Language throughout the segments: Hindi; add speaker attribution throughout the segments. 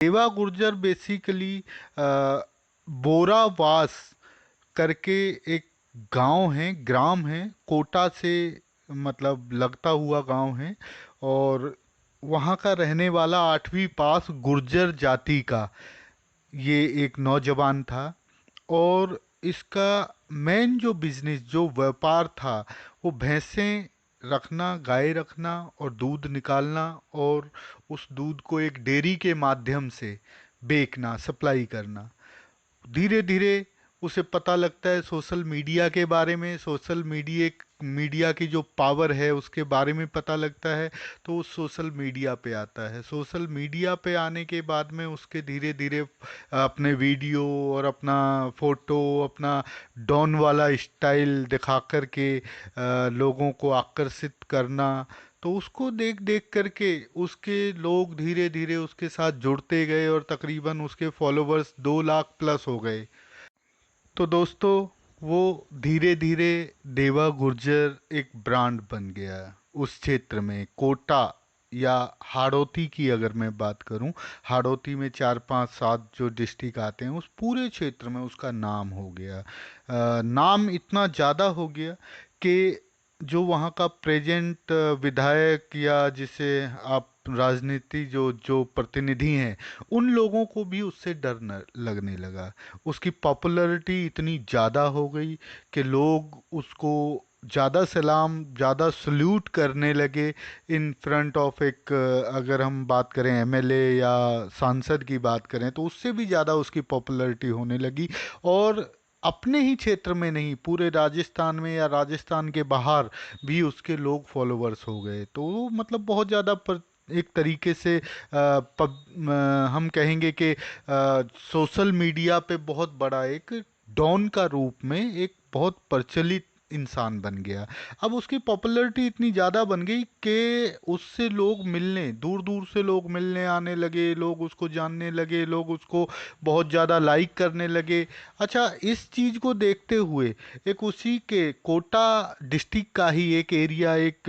Speaker 1: देवा गुर्जर बेसिकली बोरावास करके एक गांव है, ग्राम है, कोटा से मतलब लगता हुआ गांव है। और वहाँ का रहने वाला 8वीं पास गुर्जर जाति का ये एक नौजवान था। और इसका मेन जो बिजनेस, जो व्यापार था, वो भैंसें रखना, गाय रखना और दूध निकालना, और उस दूध को एक डेयरी के माध्यम से बेचना, सप्लाई करना। धीरे धीरे उसे पता लगता है सोशल मीडिया के बारे में, सोशल मीडिया की जो पावर है उसके बारे में पता लगता है। तो वो सोशल मीडिया पे आता है। सोशल मीडिया पे आने के बाद में उसके धीरे धीरे अपने वीडियो और अपना फोटो, अपना डॉन वाला स्टाइल दिखा करके लोगों को आकर्षित करना। तो उसको देख देख करके उसके लोग धीरे धीरे उसके साथ जुड़ते गए और तकरीबन उसके फॉलोवर्स 2 लाख प्लस हो गए। तो दोस्तों, वो धीरे धीरे देवा गुर्जर एक ब्रांड बन गया उस क्षेत्र में। कोटा या हाड़ौती की अगर मैं बात करूं, हाड़ौती में 4 5 7 जो डिस्ट्रिक्ट आते हैं, उस पूरे क्षेत्र में उसका नाम हो गया। नाम इतना ज़्यादा हो गया कि जो वहाँ का प्रेजेंट विधायक, या जिसे आप राजनीति जो जो प्रतिनिधि हैं, उन लोगों को भी उससे डर न लगने लगा। उसकी पॉपुलैरिटी इतनी ज़्यादा हो गई कि लोग उसको ज़्यादा सलाम, ज़्यादा सल्यूट करने लगे इन फ्रंट ऑफ एक अगर हम बात करें एमएलए या सांसद की बात करें, तो उससे भी ज़्यादा उसकी पॉपुलैरिटी होने लगी। और अपने ही क्षेत्र में नहीं, पूरे राजस्थान में या राजस्थान के बाहर भी उसके लोग फॉलोवर्स हो गए। तो वो मतलब बहुत ज़्यादा एक तरीके से हम कहेंगे कि सोशल मीडिया पे बहुत बड़ा एक डॉन का रूप में एक बहुत प्रचलित इंसान बन गया। अब उसकी पॉपुलैरिटी इतनी ज़्यादा बन गई कि उससे लोग मिलने, दूर दूर से लोग मिलने आने लगे, लोग उसको जानने लगे, लोग उसको बहुत ज़्यादा लाइक करने लगे। अच्छा, इस चीज़ को देखते हुए एक उसी के कोटा डिस्ट्रिक्ट का ही एक एरिया, एक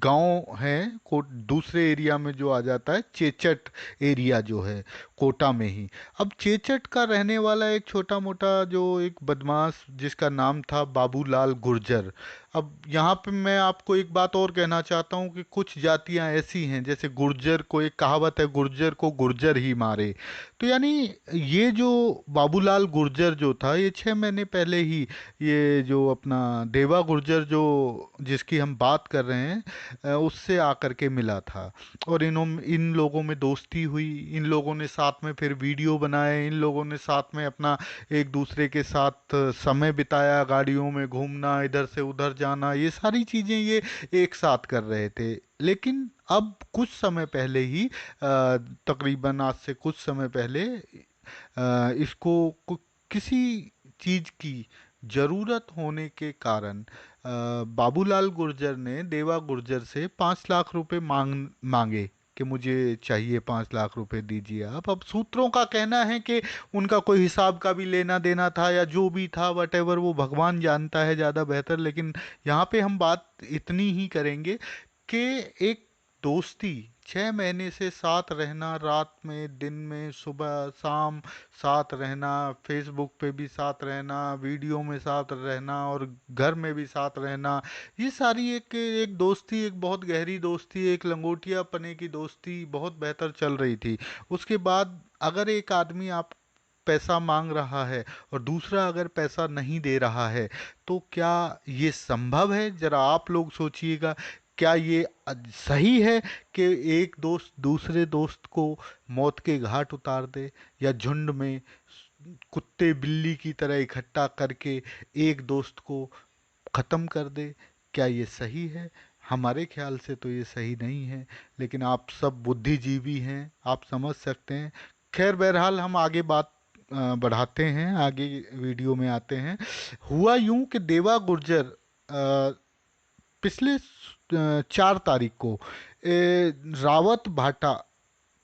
Speaker 1: गांव है दूसरे एरिया में जो आ जाता है, चेचट एरिया जो है कोटा में ही। अब चेचट का रहने वाला एक छोटा मोटा जो एक बदमाश जिसका नाम था बाबूलाल गुर्जर। अब यहाँ पे मैं आपको एक बात और कहना चाहता हूँ कि कुछ जातियाँ ऐसी हैं, जैसे गुर्जर को, एक कहावत है, गुर्जर को गुर्जर ही मारे। तो यानी ये जो बाबूलाल गुर्जर जो था, ये 6 महीने पहले ही ये जो अपना देवा गुर्जर जो जिसकी हम बात कर रहे हैं, उससे आकर के मिला था। और इन लोगों में दोस्ती हुई, इन लोगों ने साथ में फिर वीडियो बनाए, इन लोगों ने साथ में अपना एक दूसरे के साथ समय बिताया, गाड़ियों में घूमना, इधर से उधर जाना, ये सारी चीज़ें ये एक साथ कर रहे थे। लेकिन अब कुछ समय पहले ही तकरीबन आज से कुछ समय पहले इसको किसी चीज़ की ज़रूरत होने के कारण बाबूलाल गुर्जर ने देवा गुर्जर से 5 लाख रुपए मांगे कि मुझे चाहिए, 5 लाख रुपए दीजिए आप। अब सूत्रों का कहना है कि उनका कोई हिसाब का भी लेना देना था, या जो भी था वटेवर, वो भगवान जानता है ज़्यादा बेहतर। लेकिन यहाँ पे हम बात इतनी ही करेंगे कि एक दोस्ती, 6 महीने से साथ रहना, रात में दिन में सुबह शाम साथ रहना, फेसबुक पे भी साथ रहना, वीडियो में साथ रहना और घर में भी साथ रहना, ये सारी एक एक दोस्ती, एक बहुत गहरी दोस्ती, एक लंगोटिया पने की दोस्ती बहुत बेहतर चल रही थी। उसके बाद अगर एक आदमी आप पैसा मांग रहा है और दूसरा अगर पैसा नहीं दे रहा है, तो क्या ये संभव है? जरा आप लोग सोचिएगा। क्या ये सही है कि एक दोस्त दूसरे दोस्त को मौत के घाट उतार दे, या झुंड में कुत्ते बिल्ली की तरह इकट्ठा करके एक दोस्त को ख़त्म कर दे? क्या ये सही है? हमारे ख्याल से तो ये सही नहीं है। लेकिन आप सब बुद्धिजीवी हैं, आप समझ सकते हैं। खैर, बहरहाल हम आगे बात बढ़ाते हैं, आगे वीडियो में आते हैं। हुआ यूं कि देवा गुर्जर पिछले 4 तारीख को रावत भाटा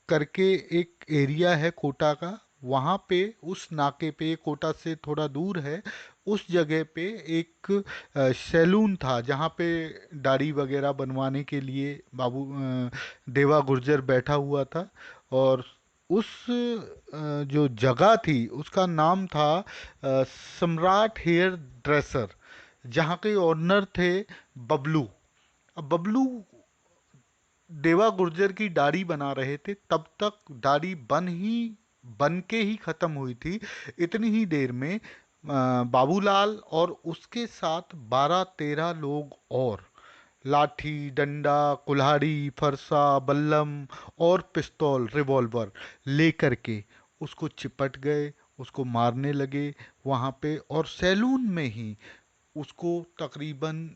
Speaker 1: करके एक एरिया है कोटा का, वहाँ पे उस नाके पे, कोटा से थोड़ा दूर है, उस जगह पे एक सैलून था जहाँ पे दाढ़ी वगैरह बनवाने के लिए देवा गुर्जर बैठा हुआ था। और उस जो जगह थी उसका नाम था सम्राट हेयर ड्रेसर, जहाँ के ओनर थे बबलू। अब बबलू देवा गुर्जर की दाढ़ी बना रहे थे, तब तक दाढ़ी बन के ही खत्म हुई थी। इतनी ही देर में बाबूलाल और उसके साथ 12-13 लोग और लाठी डंडा कुल्हाड़ी फरसा बल्लम और पिस्तौल रिवॉल्वर लेकर के उसको चिपट गए, उसको मारने लगे वहां पे। और सैलून में ही उसको तकरीबन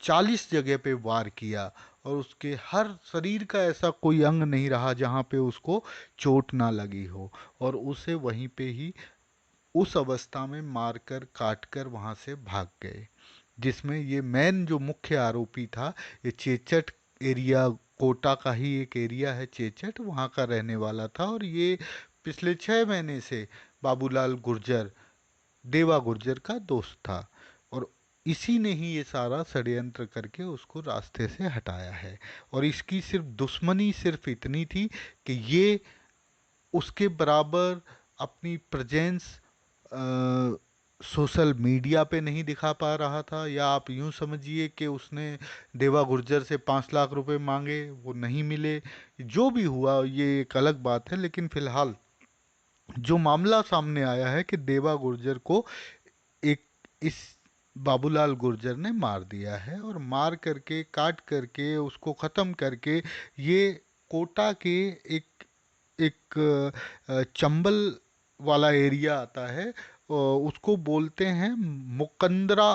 Speaker 1: 40 जगह पे वार किया, और उसके हर शरीर का ऐसा कोई अंग नहीं रहा जहाँ पे उसको चोट ना लगी हो। और उसे वहीं पे ही उस अवस्था में मारकर काट कर वहाँ से भाग गए। जिसमें ये मेन जो मुख्य आरोपी था, ये चेचट एरिया, कोटा का ही एक एरिया है चेचट, वहाँ का रहने वाला था। और ये पिछले 6 महीने से बाबूलाल गुर्जर, देवा गुर्जर का दोस्त था। और इसी ने ही ये सारा षड्यंत्र करके उसको रास्ते से हटाया है। और इसकी सिर्फ दुश्मनी सिर्फ इतनी थी कि ये उसके बराबर अपनी प्रेजेंस सोशल मीडिया पे नहीं दिखा पा रहा था। या आप यूं समझिए कि उसने देवा गुर्जर से 5 लाख रुपए मांगे, वो नहीं मिले। जो भी हुआ ये एक अलग बात है, लेकिन फिलहाल जो मामला सामने आया है कि देवा गुर्जर को एक इस बाबूलाल गुर्जर ने मार दिया है, और मार करके काट करके उसको ख़त्म करके ये कोटा के एक एक चंबल वाला एरिया आता है, उसको बोलते हैं मुकंदरा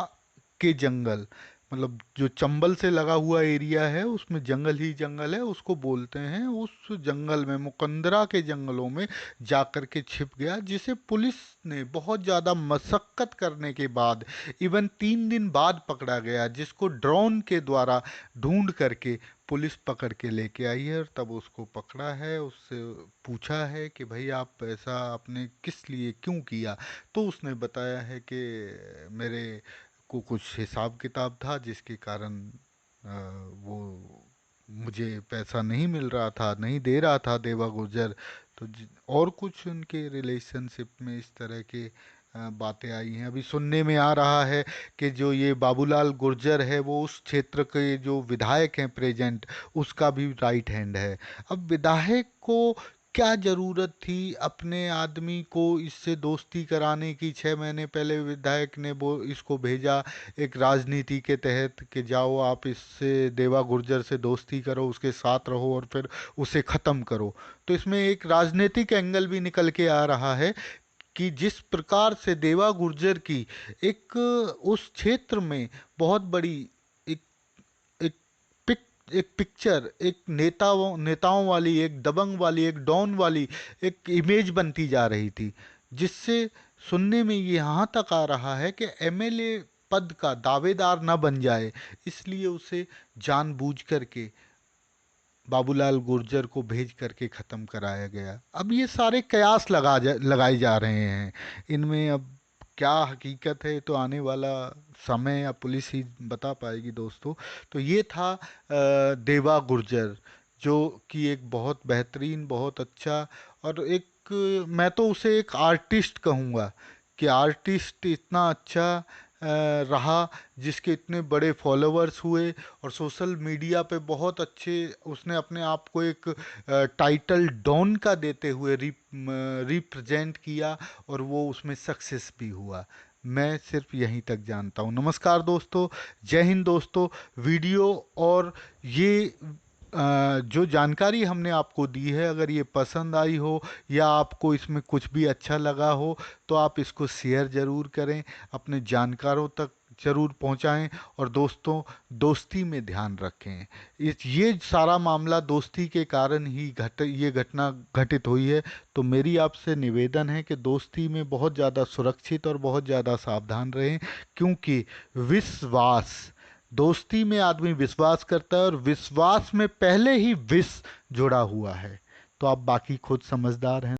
Speaker 1: के जंगल। मतलब जो चंबल से लगा हुआ एरिया है उसमें जंगल ही जंगल है, उसको बोलते हैं। उस जंगल में मुकंदरा के जंगलों में जाकर के छिप गया, जिसे पुलिस ने बहुत ज़्यादा मशक्कत करने के बाद इवन 3 दिन बाद पकड़ा गया, जिसको ड्रोन के द्वारा ढूंढ करके पुलिस पकड़ के लेके आई है। और तब उसको पकड़ा है, उससे पूछा है कि भाई आप ऐसा आपने किस लिए क्यों किया। तो उसने बताया है कि मेरे को कुछ हिसाब किताब था जिसके कारण वो मुझे पैसा नहीं मिल रहा था, नहीं दे रहा था देवा गुर्जर। तो और कुछ उनके रिलेशनशिप में इस तरह के बातें आई हैं। अभी सुनने में आ रहा है कि जो ये बाबूलाल गुर्जर है वो उस क्षेत्र के जो विधायक हैं प्रेजेंट, उसका भी राइट हैंड है। अब विधायक को क्या जरूरत थी अपने आदमी को इससे दोस्ती कराने की? 6 महीने पहले विधायक ने वो इसको भेजा एक राजनीति के तहत कि जाओ आप इससे देवा गुर्जर से दोस्ती करो, उसके साथ रहो और फिर उसे खत्म करो। तो इसमें एक राजनीतिक एंगल भी निकल के आ रहा है कि जिस प्रकार से देवा गुर्जर की एक उस क्षेत्र में बहुत बड़ी एक एक पिक एक पिक्चर, एक नेताओं वाली, एक दबंग वाली, एक डॉन वाली एक इमेज बनती जा रही थी, जिससे सुनने में ये यहाँ तक आ रहा है कि एमएलए पद का दावेदार न बन जाए, इसलिए उसे जानबूझ करके बाबूलाल गुर्जर को भेज करके ख़त्म कराया गया। अब ये सारे कयास लगाए जा रहे हैं, इनमें अब क्या हकीकत है तो आने वाला समय या पुलिस ही बता पाएगी दोस्तों। तो ये था देवा गुर्जर, जो कि एक बहुत बेहतरीन, बहुत अच्छा, और एक मैं तो उसे एक आर्टिस्ट कहूँगा कि आर्टिस्ट इतना अच्छा रहा, जिसके इतने बड़े फॉलोअर्स हुए और सोशल मीडिया पे बहुत अच्छे उसने अपने आप को एक टाइटल डॉन का देते हुए रिप्रेजेंट किया, और वो उसमें सक्सेस भी हुआ। मैं सिर्फ यहीं तक जानता हूँ। नमस्कार दोस्तों, जय हिंद दोस्तों। वीडियो और ये जो जानकारी हमने आपको दी है, अगर ये पसंद आई हो या आपको इसमें कुछ भी अच्छा लगा हो, तो आप इसको शेयर ज़रूर करें, अपने जानकारों तक ज़रूर पहुंचाएं। और दोस्तों, दोस्ती में ध्यान रखें। ये सारा मामला दोस्ती के कारण ही ये घटना घटित हुई है। तो मेरी आपसे निवेदन है कि दोस्ती में बहुत ज़्यादा सुरक्षित और बहुत ज़्यादा सावधान रहें, क्योंकि विश्वास, दोस्ती में आदमी विश्वास करता है, और विश्वास में पहले ही विष जुड़ा हुआ है। तो आप बाकी खुद समझदार हैं।